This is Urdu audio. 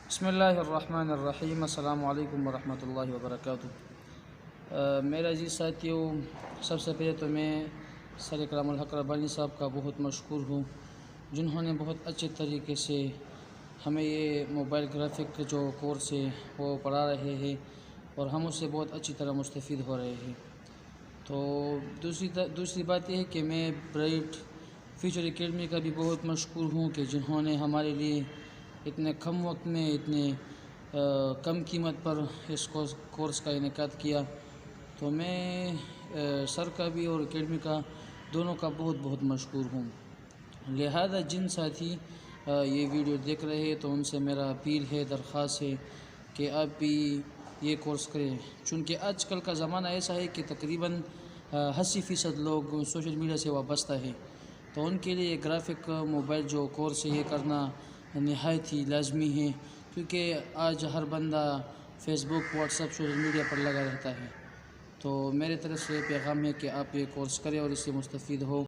بسم اللہ الرحمن الرحیم۔ السلام علیکم ورحمۃ اللہ وبرکاتہ۔ میرا عزیز ساتھیو، سب سے پہلے تو میں سر اکرام الحق ربانی صاحب کا بہت مشکور ہوں، جنہوں نے بہت اچھے طریقے سے ہمیں یہ موبائل گرافک جو کورس ہے وہ پڑھا رہے ہیں اور ہم اس سے بہت اچھی طرح مستفید ہو رہے ہیں۔ تو دوسری بات یہ ہے کہ میں برائٹ فیوچر اکیڈمی کا بھی بہت مشکور ہوں کہ جنہوں نے ہمارے لیے اتنے کم وقت میں اتنے کم قیمت پر اس کورس کا انعقاد کیا۔ تو میں سر کا بھی اور اکیڈمی کا دونوں کا بہت بہت مشکور ہوں۔ لہذا جن ساتھی یہ ویڈیو دیکھ رہے ہیں تو ان سے میرا اپیل ہے، درخواست ہے کہ آپ بھی یہ کورس کریں، چونکہ آج کل کا زمانہ ایسا ہے کہ تقریباً 80% لوگ سوشل میڈیا سے وابستہ ہے، تو ان کے لیے گرافک موبائل جو کورس ہے یہ کرنا نہایت ہی لازمی ہے، کیونکہ آج ہر بندہ فیس بک، واٹس ایپ، سوشل میڈیا پر لگا رہتا ہے۔ تو میرے طرف سے پیغام ہے کہ آپ یہ کورس کریں اور اس سے مستفید ہو۔